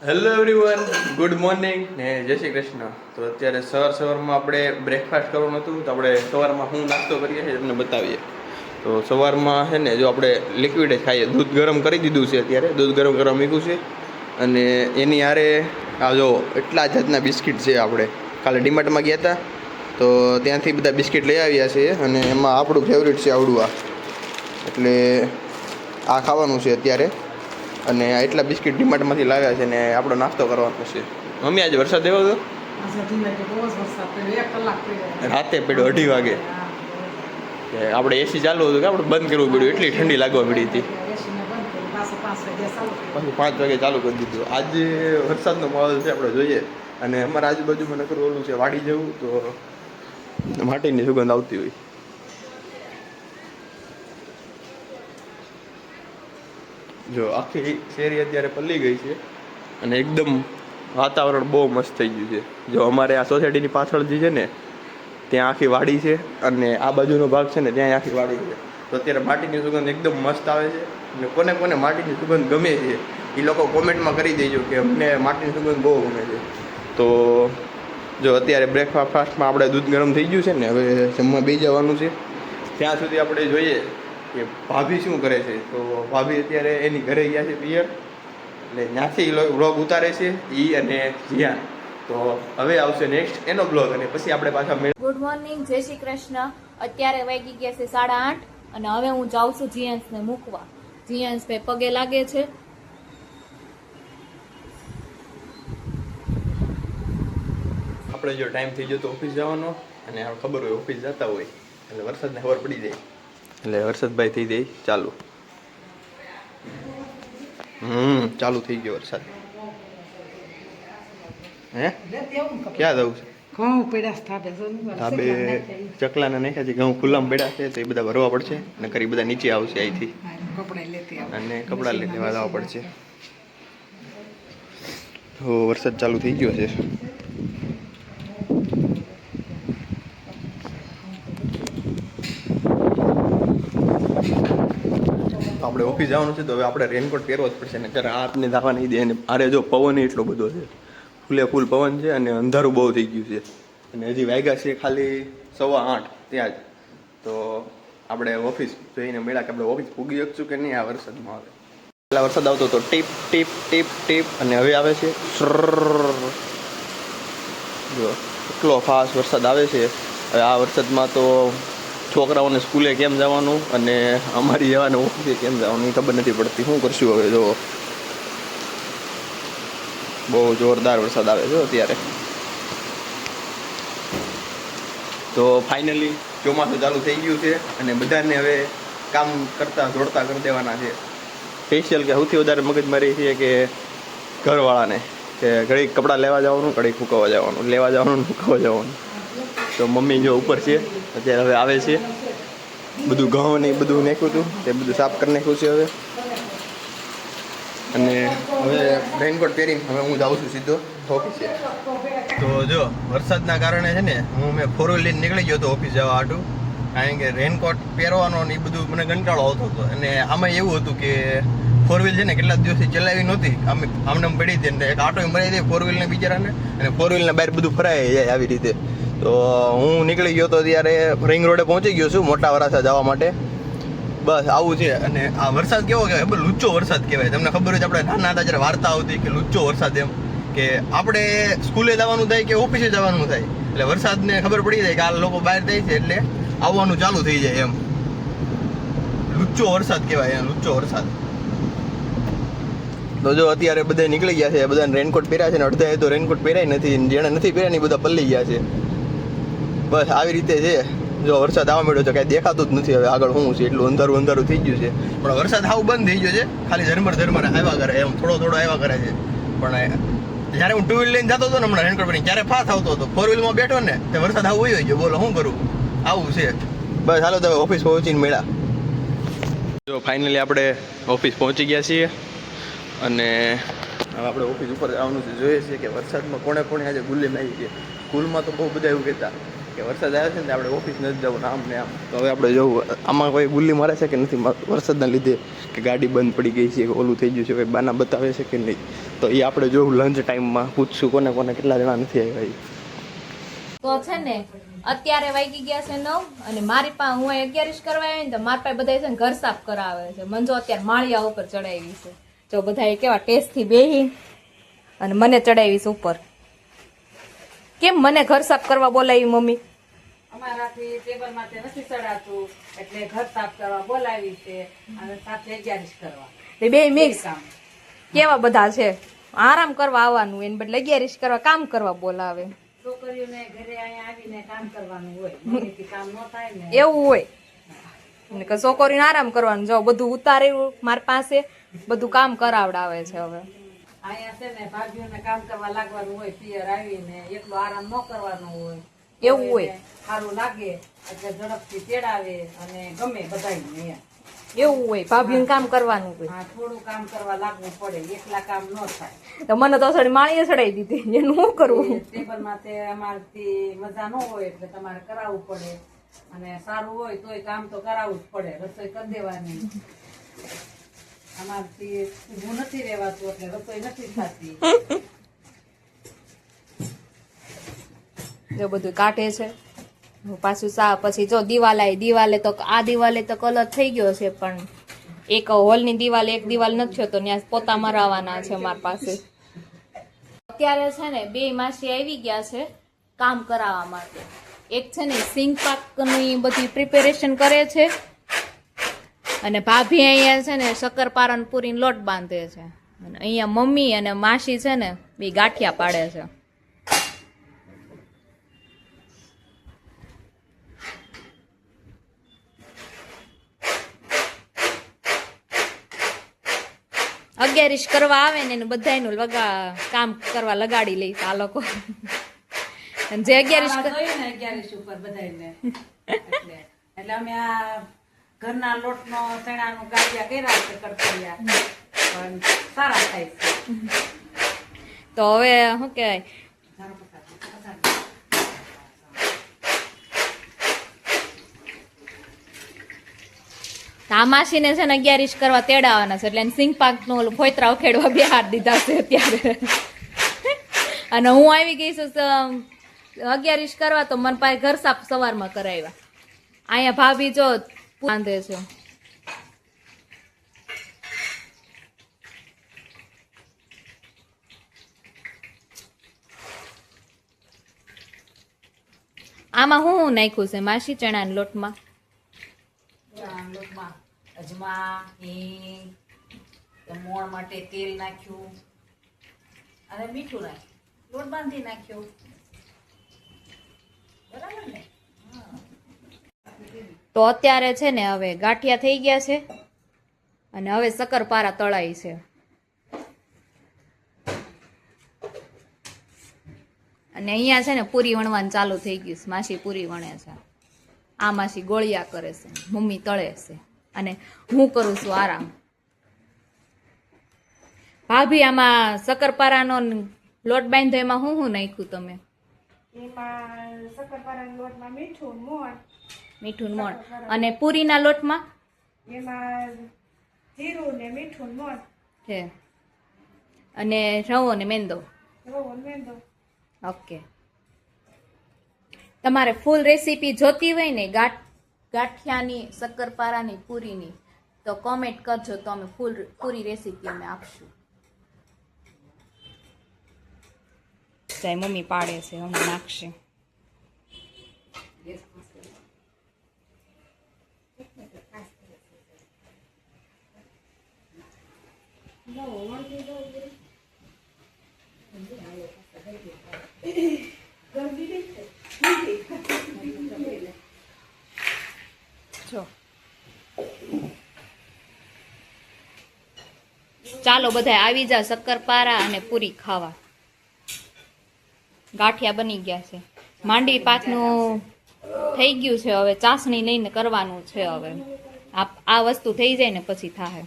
Hello everyone, good morning ને જય શ્રી કૃષ્ણ. તો અત્યારે સવારમાં આપણે બ્રેકફાસ્ટ કરવાનું હતું, તો આપણે સવારમાં શું નાસ્તો કરીએ છીએ તમને બતાવીએ. તો સવારમાં છે ને, જો આપણે લિક્વિડ જ ખાઈએ, દૂધ ગરમ કરી દીધું છે, અત્યારે દૂધ ગરમ કરવા મૂક્યું છે. અને એની હારે આ જો એટલા જાતના બિસ્કિટ છે. આપણે કાલે ડીમાર્ટમાં ગયા હતા તો ત્યાંથી બધા બિસ્કિટ લઈ આવ્યા છે, અને એમાં આપણું ફેવરિટ છે આવડું આ. એટલે આ ખાવાનું છે અત્યારે. અને એટલા બિસ્કિટ ડીમાર્ટમાંથી લાવ્યા છે ને આપણો નાસ્તો કરવાનો છે. મમ્મી આજે વરસાદ આવ્યો હતો? રાતે પડ્યો 2:30 વાગે. આપણે એસી ચાલુ હતું કે આપણે બંધ કરવું પડ્યું, એટલી ઠંડી લાગવા પડી હતી. પાછું 5 વાગે ચાલુ કરી દીધું. આજે વરસાદનો માહોલ છે, આપણે જોઈએ. અને અમારા આજુબાજુમાં નકર ઓલું છે વાડી જવું, તો માટીની સુગંધ આવતી હોય. જો આખી શેરી અત્યારે પલ્લી ગઈ છે અને એકદમ વાતાવરણ બહુ મસ્ત થઈ ગયું છે. જો અમારે આ સોસાયટીની પાછળ જે છે ને, ત્યાં આખી વાડી છે, અને આ બાજુનો ભાગ છે ને ત્યાં આખી વાડી છે. તો અત્યારે માટીની સુગંધ એકદમ મસ્ત આવે છે. અને કોને કોને માટીની સુગંધ ગમે છે એ લોકો કોમેન્ટમાં કરી દેજો કે અમને માટીની સુગંધ બહુ ગમે છે. તો જો અત્યારે બ્રેકફાસ્ટમાં આપણે દૂધ ગરમ થઈ ગયું છે ને, હવે જમવા બેસી જવાનું છે. ત્યાં સુધી આપણે જોઈએ કે ભાભી શું કરે છે. તો ભાભી અત્યારે એની ઘરે ગયા છે પિયર, એટલે ત્યાંથી વ્લોગ ઉતારે છે એ અને જીયાન. તો હવે આવશે નેક્સ્ટ એનો બ્લોગ, અને પછી આપણે પાછા ગુડ મોર્નિંગ, જય શ્રી કૃષ્ણ. અત્યારે વાગી ગયા છે 8:30, અને હવે હું જાઉં છું જીયાન્સને મૂકવા. જીયાન્સ ભાઈ પગે લાગે છે. આપણે જો ટાઈમ થઈ ગયો તો ઓફિસ જવાનો, અને ખબર હોય ઓફિસ જતા હોય એટલે વરસાદને ખબર પડી જાય, એટલે વરસાદભાઈ થઈ જાય ચાલુ. ચાલુ થઈ ગયો વરસાદ. હે ક્યાં જવું છે? ઘઉં પડ્યા ધાબે ચકલાને નાખ્યા છે, ઘઉં ખુલ્લામાં પડ્યા છે, તો એ બધા ભરવા પડશે. અને કરી બધા નીચે આવશે અહીંથી, અને કપડાં લઈને લેવા જવા પડશે. તો વરસાદ ચાલુ થઈ ગયો છે. આપણે ઓફિસ જવાનું છે, તો હવે આપણે રેનકોટ પહેરવો જ પડશે. ને ત્યારે હાથને ધાવા નહીં દે. અને આરે જો પવન એટલો બધો છે, ફૂલે ફૂલ પવન છે, અને અંધારું બહુ થઈ ગયું છે. અને હજી વાગ્યા છે ખાલી 8:15 ત્યાં જ. તો આપણે ઓફિસ જઈને મળ્યા કે આપણે ઓફિસ પૂગી શકશું કે નહીં આ વરસાદમાં. આવે પહેલાં વરસાદ આવતો હતો ટીપ ટીપ ટીપ ટીપ, અને હવે આવે છે જો એટલો ફાસ્ટ વરસાદ આવે છે. હવે આ વરસાદમાં તો છોકરાઓને સ્કૂલે કેમ જવાનું અને અમારી જવાને ઓફિસે કેમ જવાનું એ ખબર નથી પડતી. શું કરશું હવે? જો બહુ જોરદાર વરસાદ આવે છે અત્યારે. તો ફાઇનલી ચોમાસું ચાલુ થઈ ગયું છે, અને બધાને હવે કામ કરતા દોડતા કરી દેવાના છે. સ્પેશિયલ કે સૌથી વધારે મગજમારી છે કે ઘરવાળાને, કે ઘડીક કપડાં લેવા જવાનું, ઘડીક ફૂંકવા જવાનું, લેવા જવાનું, ફૂંકવા જવાનું. તો મમ્મી જો ઉપર છે અત્યારે, હવે આવે છે. બધું ઘઉં ને બધું નાખ્યું હતું તે બધું સાફ કરી નાખ્યું છે હવે. અને હવે રેનકોટ પહેરીને હવે હું જાઉં છું સીધો ઓફિસે. તો જો વરસાદના કારણે છે ને, મેં 4 વ્હીલ લઈને નીકળી ગયો હતો ઓફિસ જવા હાટું. કારણ કે રેનકોટ પહેરવાનો ને એ બધું મને કંટાળો આવતો હતો. અને આમાં એવું હતું કે 4 વ્હીલ છે ને કેટલા દિવસથી ચલાવી નહોતી, આમને પડી હતી. ને એક આટો મરાઈ દે 4 વ્હીલને બિચારાને, અને 4 વ્હીલને બહાર બધું ફરાઈ જાય આવી રીતે. તો હું નીકળી ગયો હતો ત્યારે રિંગ રોડે પહોંચી ગયો છું મોટા વરાછા જવા માટે. બસ આવું છે. અને આ વરસાદ કેવો કહેવાય? બસ લુચ્ચો વરસાદ કહેવાય. તમને ખબર હોય આપણે નાના હતા જ્યારે વાર્તા આવતી કે લુચ્ચો વરસાદ, એમ કે આપણે સ્કૂલે જવાનું થાય કે ઓફિસે જવાનું થાય એટલે વરસાદને ખબર પડી જાય કે આ લોકો બહાર જાય છે એટલે આવવાનું ચાલુ થઈ જાય. એમ લુચ્ચો વરસાદ કહેવાય, એમ લુચ્ચો વરસાદ. તો જો અત્યારે બધા નીકળી ગયા છે, બધાને રેનકોટ પહેર્યા છે, ને અડધાએ તો રેનકોટ પહેરાય નથી. જેણે નથી પહેર્યા ને બધા પલ્લી ગયા છે. બસ આવી રીતે છે. જો વરસાદ આવવા મળ્યો છે, કાંઈ દેખાતું જ નથી હવે આગળ શું છે. એટલું અંધારું અંધારું થઈ ગયું છે. પણ વરસાદ આવું બંધ થઈ ગયો છે, ખાલી ઝરમર ઝરમર આવ્યા કરે, એમ થોડો થોડો આવ્યા કરે છે. પણ જ્યારે હું 2 વ્હીલ લઈને જતો હતો ને હમણાં રેનકોટ પહેરીને, ત્યારે ફાસ આવતો હતો. 4 વ્હીલમાં બેઠો ને તે વરસાદ આવું હોય ગયો. બોલો શું કરું? આવું છે. બસ હાલો તમે ઓફિસ પહોંચીને મળ્યા. જો ફાઇનલી આપણે ઓફિસ પહોંચી ગયા છીએ, અને હવે આપણે ઓફિસ ઉપર આવવાનું છે. જોઈએ છીએ કે વરસાદમાં કોણે કોણે આજે ગુલ્લી નાખી છે. સ્કૂલમાં તો બહુ બધા એવું કહેતા કે વરસાદ આવે છે ને આપણે ઓફિસ નથી જવું આમ ને આમ. તો હવે આપણે જવું આમાં કોઈ ગુલ્લી મારે છે કે નથી વરસાદના લીધે, કે ગાડી બંધ પડી ગઈ છે, કે ઓલું થઈ ગયું છે, કોઈ બાના બતાવે છે કે નહીં. તો એ આપણે જોવું લંચ ટાઈમમાં, પૂછશું કોને કોને કેટલા જણા નથી આવ્યા એ. તો છે ને અત્યારે વાગી ગયા છે 9 અને મારી પાસે હું 11 કરવા આવી ને તો મારી પાસે બધા છે ને ઘર સાફ કરાવે છે. મને જો અત્યારે માળિયા ઉપર ચડાવી છે. જો બધા કેવા ટેસ્ટથી બેહી અને મને ચડાવીશ ઉપર. કેમ મને ઘર સાફ કરવા બોલાવી મમ્મી? અમારાથી ટેબલ માથે નથી ચડાતું એટલે ઘર સાફ કરવા બોલાવી છે અને સાથે 11 કરવા. તે બે મિક્સ કેવા બધા છે, આરામ કરવા આવવાનું એને બદલે 11 કરવા કામ કરવા બોલાવે. છોકરીઓને ઘરે અહીંયા આવીને કામ કરવાનું હોય, મમ્મીથી કામ ન થાય ને એવું હોય ને કે છોકરીને આરામ કરવાનું. જો બધું ઉતાર્યું મારી પાસે, બધું કામ કરાવડાવે છે. હવે અહીંયા છે ને ભાભીઓને કામ કરવા લાગવાનું હોય, પિયર આવીને એકલો આરામ ન કરવાનો હોય. એવું હોય. સારું લાગે એટલે ઝડપથી તેડાવે અને ગમે બધાને અહીંયા. એવું હોય, ભાભીને કામ કરવાનું હોય. હા, થોડું કામ કરવા લાગવું પડે, એકલા કામ ન થાય. તો મને તો અસડી માળીએ ચડાવી દીધી, એનું શું કરવું? ટેબલ માથે અમારથી મજા ન હોય એટલે તમારે કરાવવું પડે અને સારું હોય તોય કામ તો કરાવવું જ પડે, રસોઈ કરી દેવાની. અમારથી ઊભું નથી રહેવાતું એટલે રસોઈ નથી થતી. જો બધું કાઢે છે પાછું સા. પછી જો દિવાલે તો આ દિવાલે તો કલર થઈ ગયો છે, પણ એક હોલની દિવાલે એક દિવાલ નથી થયો તો ત્યાં પોતા મરાવવાના છે મારી પાસે. અત્યારે છે ને 2 માસી આવી ગયા છે કામ કરાવવા માટે. એક છે ને સિંગ પાકની બધી પ્રિપેરેશન કરે છે અને ભાભી અહીંયા છે ને શક્કરપારા પૂરીનો લોટ બાંધે છે અને અહીંયા મમ્મી અને માસી છે ને 2 ગાંઠિયા પાડે છે. અગિયારીશ કરવા આવે ને એને બધાયનું કામ કરવા લગાડી લે આ લોકો. અને જે અગિયારીશ જોયું ને 11 ઉપર બધાયને એટલે અમે આ ઘરના લોટનો ચણાનું ગાંઠિયા કર્યા છે કડકડિયા, પણ સારા થાય છે. તો હવે શું કહેવાય, આ માસીને છે ને 11 કરવા તેડાવાના છે એટલે એને સિંગ પાક નું ઓલું ફોતરા ઉખેડવા બિહાર દીધા છે અત્યારે. અને હું આવી ગઈ છું 11 કરવા તો મને પાસે ઘર સાફ સવારમાં કરાવ્યા. અહીંયા ભાભી જો બાંધે છે. આમાં હું નાખ્યું છે માસી ચણાના લોટમાં? લોટમાં અજમા, હિંગ, મોણ માટે તેલ નાખ્યું અને મીઠું નાખ્યું, લોટ બાંધી નાખ્યો. બરાબર ને? તો અત્યારે છે ને હવે ગાંઠિયા થઈ ગયા છે અને હવે શક્કરપારા તળાઈ છે. અને અહીંયા છે ને પૂરી વણવાનું ચાલુ થઈ ગયું છે. માસી પૂરી વણે છે, આ માસી ગોળિયા કરે છે, મમ્મી તળે છે અને હું કરું છું આરામ. ભાભી આમાં શક્કરપારાનો લોટ બાંધ્યો એમાં હું નાખ્યું તમે? એમાં શક્કરપારાના લોટમાં મીઠું મોણ, મીઠું મોણ. અને પૂરીના લોટમાં એમાં જીરું ને મીઠું મોણ, છે અને રવો ને મેંદો. રવો ને મેંદો. ઓકે. તમારે ફૂલ રેસીપી જોતી હોય ને ગાંઠિયાની, શક્કરપારાની, પૂરીની તો કોમેન્ટ કરજો તો અમે પૂરી રેસીપી અમે આપશું. ચાય મમ્મી પાડે છે, હમણાં નાખશે. જો ચાલો બધા આવી જા શક્કરપારા અને પૂરી ખાવા. ગાંઠિયા બની ગયા છે, માંડવી પાકનું થઈ ગયું છે. હવે ચાસણી લઈને કરવાનું છે. હવે આ વસ્તુ થઈ જાય ને પછી થાય.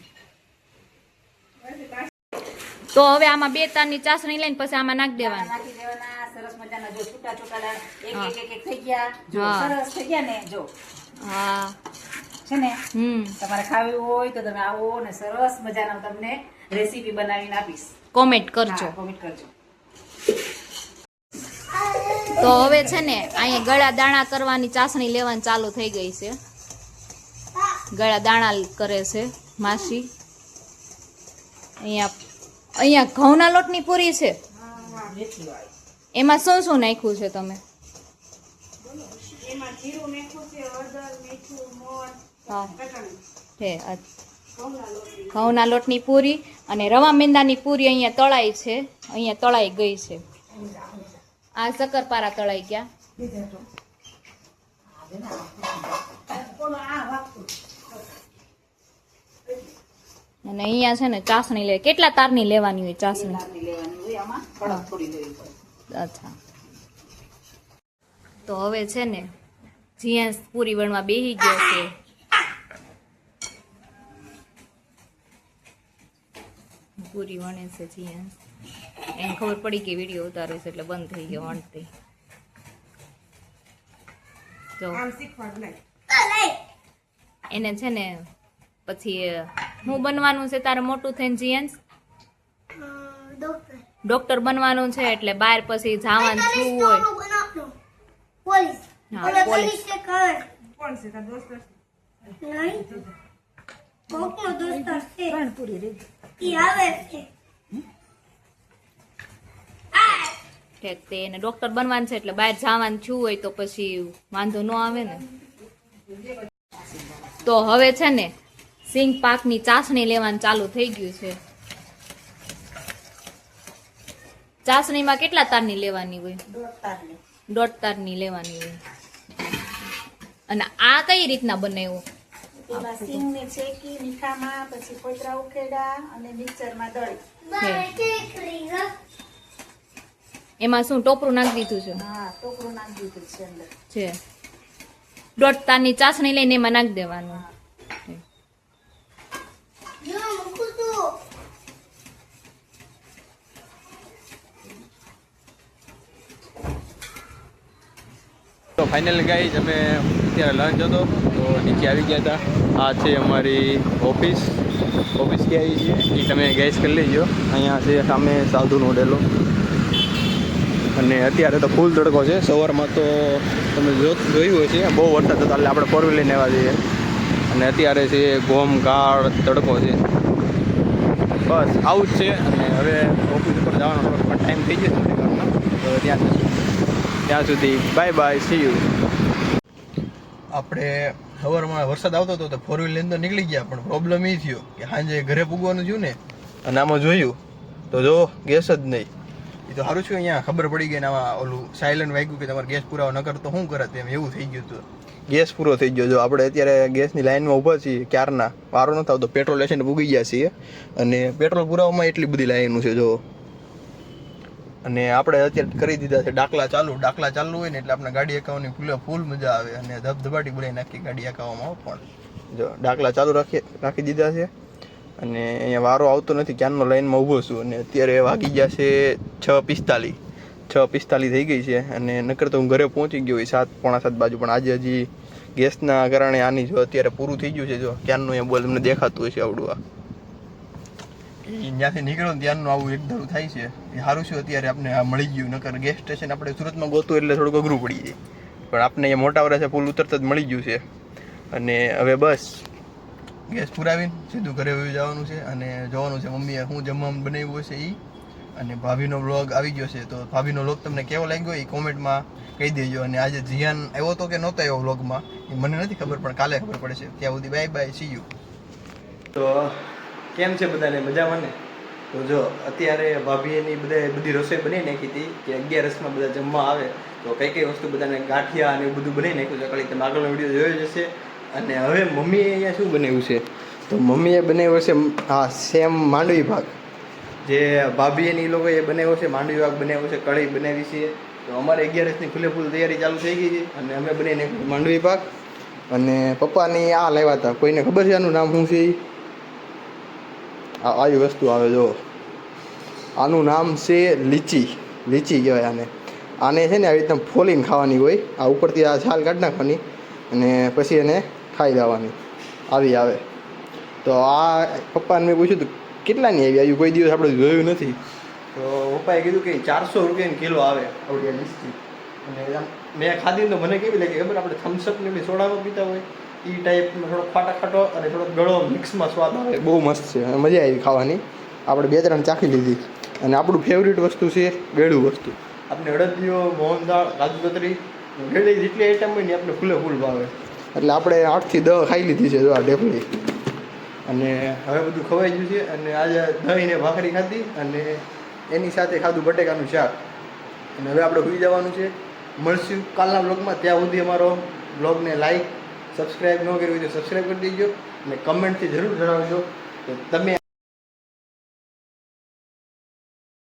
તો હવે આમાં 2 તારની ચાસણી લઈને પછી આમાં નાખી દેવાનું. નાખી દેવાના સરસ મજાના. જો છૂટા છૂટા એક થઈ ગયા. જો હા. સરસ થઈ ગયા ને. જો હા છે ને, તમારે ખાવી હોય તો તમે આવો ને સરસ મજાના તમને રેસીપી બનાવીને આપીશ. કોમેન્ટ કરજો. કોમેન્ટ કરજો. તો હવે છે ને અહીંયા ગળા દાણા કરવાની ચાસણી લેવાની ચાલુ થઈ ગઈ છે. ગળા દાણા કરે છે માસી. અહીંયા ઘઉંના લોટની પૂરી છે. એમાં શું શું નાખ્યું છે તમે? એમાં જીરું નાખ્યું છે, હળદર, મીઠું, મોણ, હા ચટણી, છે ઘઉંના લોટની. ઘઉંના લોટની પૂરી અને રવા મેંદાની પૂરી અહીંયા તળાઈ છે. અહીંયા તળાઈ ગઈ છે. આ શક્કરપારા તળાઈ ગયા. અને અહીંયા છે ને ચાસણી લે. કેટલા તારની લેવાની હોય ચાસણી? નાની લેવાની હોય આમાં, કડક થોડી લેવી પડે. અચ્છા. તો હવે છે ને જીયાસ પૂરી બનવા બેહી ગયો છે. પૂરી વણે છે જીયાસ. એને ખબર પડી કે વિડીયો ઉતારે છે એટલે બંધ થઈ ગયો વણતી. તો આમ શીખવાડ નહીં. એને છે ને પછી શું બનવાનું છે તારે મોટું થઈને જીયાસ? ડોક્ટર બનવાનું છે એટલે બહાર પછી જવાનું શું હોય? હા પોલીસ. કોણ છે તાર દોસ્ત? ઠીક. તે એને ડોક્ટર બનવાનું છે એટલે બહાર જવાનું શું હોય તો પછી વાંધો ન આવે ને. તો હવે છે ને સિંગ પાકની ચાસણી લેવાનું ચાલુ થઈ ગયું છે. ચાસણીમાં કેટલા તારની લેવાની હોય? 1.5 તારની લેવાની હોય. અને આ કઈ રીતના બનાવ્યું? એમાં સિંગને શેકી મીઠામાં, પછી કોતરા ઉકેડા અને મિક્સરમાં દળી. એમાં શું ટોપરું નાખી દીધું છે? હા, ટોકરું નાખી દીધું છે અંદર. છે 1.5 તારની ચાસણી લઈને એમાં નાખી દેવાનું. તો ફાઇનલી ગાઈઝ અમે અત્યારે લંચ હતો તો નીચે આવી ગયા હતા. આ છે અમારી ઓફિસ. ક્યાં આવી છે એ તમે ગેસ કરી લેજો. અહીંયા છે સામે સાધુનો ડેલો. અને અત્યારે તો ફૂલ તડકો છે. સવારમાં તો તમે જોયું હોય છે બહુ વરસાદ હતો એટલે આપણે 4 વ્હીલ લઈને આવ્યા છીએ. અને અત્યારે છે ગોમકાળ તડકો છે. બસ આવું જ છે. અને હવે ઓફિસ ઉપર જવાનો પણ ટાઈમ થઈ જશે તો ત્યાં સુધી બાય બાય, સી યુ. આપણે સવારમાં વરસાદ આવતો હતો તો 4 વ્હીલ લઈને તો નીકળી ગયા, પણ પ્રોબ્લેમ એ થયો કે સાંજે ઘરે પૂગવાનું થયું ને. અને આમાં જોયું તો જો ગેસ જ નહીં. એ તો સારું છું અહીંયા ખબર પડી ગઈ ને આમાં ઓલું સાયલન્ટ વાગ્યું કે તમારે ગેસ પુરાવો ન કરતો શું કરત એમ એવું થઈ ગયું હતું. ગેસ પૂરો થઈ ગયો. જો આપણે અત્યારે ગેસની લાઈનમાં ઊભા છીએ ક્યારના, વારો નથી આવતો. પેટ્રોલ સ્ટેશન પૂગી ગયા છીએ અને પેટ્રોલ પુરાવામાં એટલી બધી લાઈનું છે જો. અને આપણે અત્યારે કરી દીધા છે ડાકલા ચાલુ હોય ને એટલે આપણે ગાડી હકાવવાની ફૂલ મજા આવે અને ધબધબાટી બોલાવી નાખી ગાડી હકાવવામાં. પણ જો ડાકલા ચાલુ રાખી દીધા છે અને અહીંયા વારો આવતો નથી. ક્યારનો લાઈનમાં ઊભો છું અને અત્યારે વાગી ગયા છે 6:45 થઈ ગઈ છે. અને નકર તો હું ઘરે પહોંચી ગયો હોય 7, પોણા 7 બાજુ. પણ આજે હજી ગેસના કારણે આની જો અત્યારે પૂરું થઈ ગયું છે. જો ક્યારનું અહીંયા બોલ તમને દેખાતું હશે આવડું. આ જ્યાંથી નીકળો ને ત્યાંનું આવું એક ધારું થાય છે. એ સારું છે અત્યારે આપણે આ મળી ગયું. નકર ગેસ સ્ટેશન આપણે સુરતમાં ગોતું એટલે થોડુંક અઘરું પડી જાય. પણ આપણે અહીંયા મોટા વરસે પુલ ઉતરતા જ મળી ગયું છે. અને હવે બસ ગેસ પુરાવીને સીધું ઘરે જવાનું છે અને જોવાનું છે મમ્મીએ શું જમવાનું બનાવ્યું હશે એ. અને ભાભીનો વ્લોગ આવી ગયો છે તો ભાભીનો વ્લોગ તમને કેવો લાગ્યો એ કોમેન્ટમાં કહી દેજો. અને આજે જીયાન આવ્યો હતો કે નહોતો આવ્યો વ્લોગમાં એ મને નથી ખબર, પણ કાલે ખબર પડશે. ત્યાં સુધી બાય બાય, સી યુ. તો કેમ છે બધાને? મજામાં ને? તો જો અત્યારે ભાભીએની બધી રસોઈ બનાવી નાખી હતી કે 11 બધા જમવા આવે તો કઈ વસ્તુ બધાને ગાંઠિયા અને એવું બધું બનાવી નાખ્યું છે. ખાલી તમે આગળનો વિડીયો જોયો જ હશે. અને હવે મમ્મીએ અહીંયા શું બનાવ્યું છે તો મમ્મીએ બનાવ્યો છે હા સેમ માંડવી ભાગ. જે ભાભીએની લોકોએ બનાવ્યો છે માંડવી ભાગ બનાવ્યો છે, કઢી બનાવી છે. તો અમારે 11ની ફૂલે ફૂલ તૈયારી ચાલુ થઈ ગઈ છે અને અમે બનાવી નાખ્યું માંડવી ભાગ. અને પપ્પાની આ લાવ્યા હતા, કોઈને ખબર છે આનું નામ શું છે? આવી વસ્તુ આવે જો આનું નામ છે લીચી કહેવાય આને છે ને આવી રીતના ફોલીને ખાવાની હોય. આ ઉપરથી આ છાલ કાઢી નાખવાની અને પછી એને ખાઈ લેવાની આવી આવે. તો આ પપ્પાને મેં પૂછ્યું હતું કેટલાની આવી આવ્યું કોઈ દિવસ આપણે જોયું નથી. તો પપ્પાએ કીધું કે 400 રૂપિયાની કિલો આવે આવડી આ લીચી. અને આમ મેં ખાધી તો મને કેવી લાગી ખબર, આપણે થમ્સઅપ ને બી સોડામાં પીતા હોય એ ટાઈપનો થોડો ખાટો અને થોડો ગળો મિક્સમાં સ્વાદ આવે. બહુ મસ્ત છે, મજા આવી ખાવાની. આપણે 2-3 ચાખી લીધી. અને આપણું ફેવરિટ વસ્તુ છે ગળ્યું વસ્તુ. આપણે અડદિયો, મોહનદાળ, કાજુ કતરી, ગળી જેટલી આઈટમ હોય ને આપણે ફૂલ ભાવે. એટલે આપણે 8 થી 10 ખાઈ લીધી છે જો આ ઢેફલી. અને હવે બધું ખવાઈ ગયું છે. અને આજે દહીં ને ભાખરી ખાધી અને એની સાથે ખાધું બટેકાનું શાક. અને હવે આપણે સૂઈ જવાનું છે. મળશું કાલના બ્લોગમાં. ત્યાં સુધી અમારો બ્લોગને લાઈક સબસ્ક્રાઈબ ન કર્યું હોય તો સબસ્ક્રાઈબ કરી દેજો અને કમેન્ટથી જરૂર જણાવજો કે તમે